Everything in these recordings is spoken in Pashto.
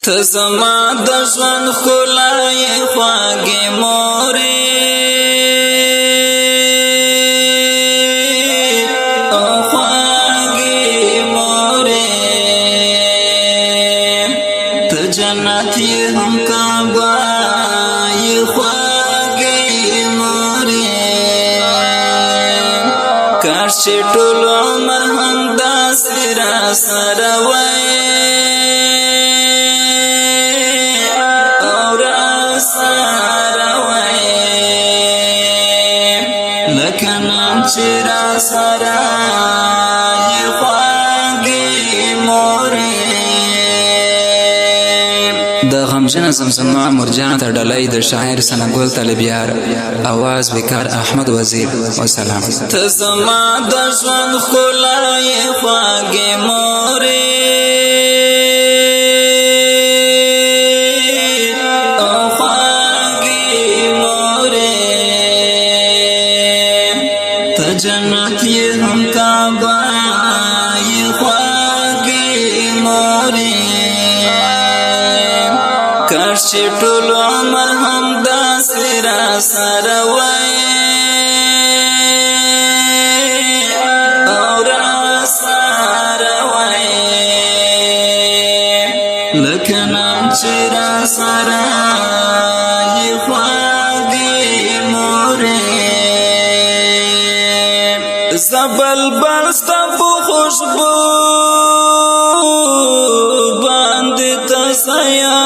ته زما د ژوند ښکلای خواږې مورې او خواږې مورې ته جنت یې هم کعبه یې خواږې مورې کاش چې ټول عمر همداسې راسره وای چې را سره یې خواږې مورې د غمجنه زمزمه مرجان ته ډالۍ د شاعر سنګل طالبیار اواز وکار احمد وزیر والسلام. ته زما د ژوند ښکلای خواږې مورې جنت یې هم کعبه یې خواږې مورې کاش چې ټول عمر همداسې راسره وای او راسره وای لکه نن چې راسره یې خواږې مورې زبل بلستا په خوشبو باندې تسیا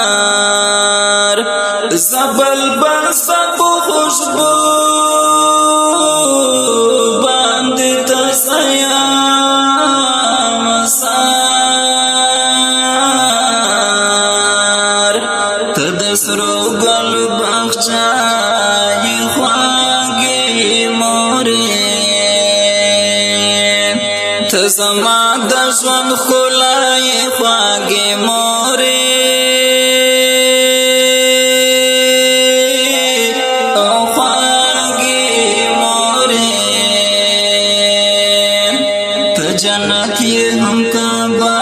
مسار زبل بلستا په خوشبو باندې تسیا مسار ته د سرو ګل باغچه یې خواږې مورې ته زما د ژوند ښکلای خواږې مورې او خواږې مورې ته جنت یې هم کعبه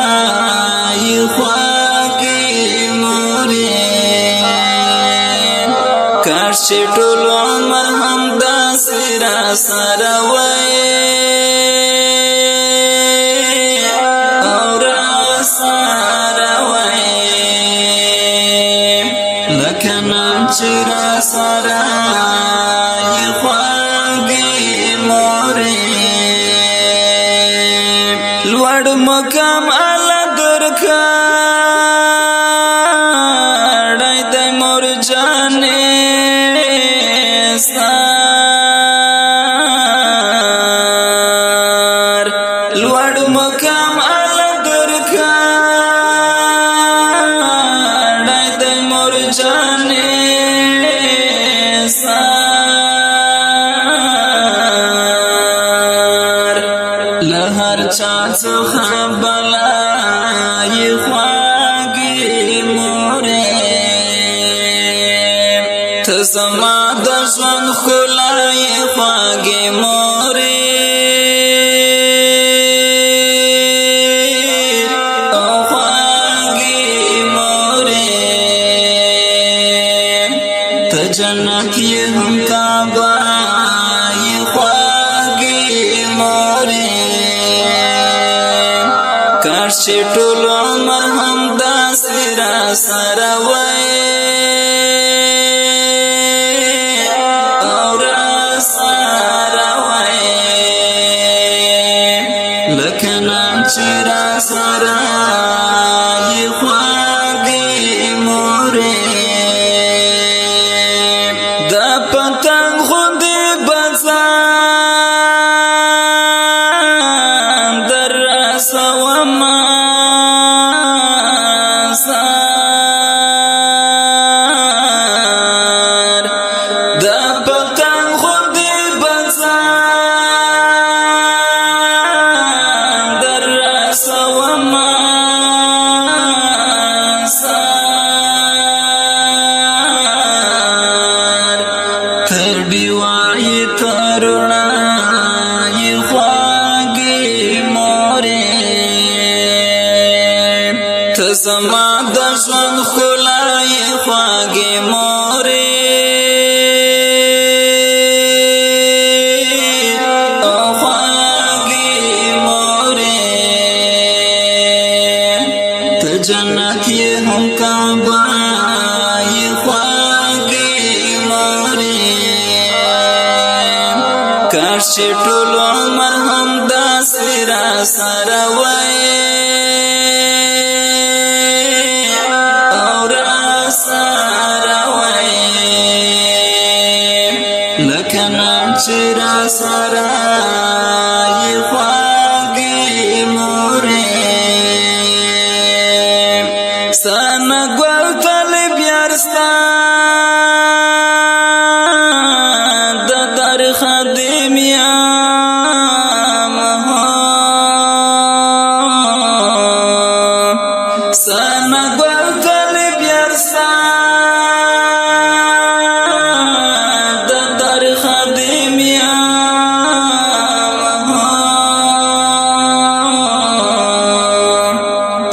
یې خواږې مورې کاش چې ټول عمر همداسې راسره وای او راسره وای لکه نن چې راسره یې خواږې مورې لوړ مقام الله درکړی دی مور جانې لوړ مقام الله درکړی دی مور جانې له هر چا څخه بلای خواږې مورې ته زما د ژوند ښکلای خواږې مورې او خواږې مورې ته جنت یې هم کعبه یې خواږې مورې کاش چې ټول عمر همداسې راسره وای او راسره وای لکه نن چې راسره یې خواږې مورې د پتنګ غوندې بځان در رسومه زما د ژوند ښکلای خواږې مورې او خواږې مورې ته جنت یې هم کعبه یې خواږې مورې کاش چې ټول عمر هم داسې راسره وای او راسره وای لکه نن چې راسره یې خواږې مورې سنه ګل طالب یار ستا د در خادم یم سنه ګل طالب یار ستا د در خادم یم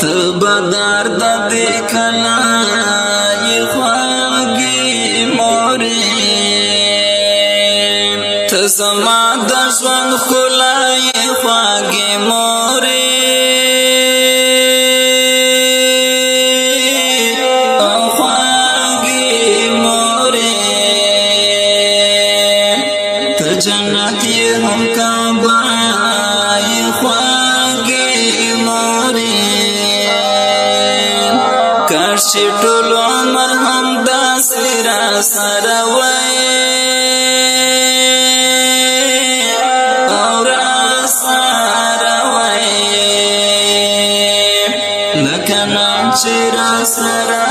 ته بدار د دې کلای خواږې مورې ته زما د ژوند ښکلای خواږې مورې او خواږې مورې ته جنت یې هم کعبه یې خواږې مورې کاش چې ټول عمر هم داسې راسره وای او راسره وای لکه نن چې راسره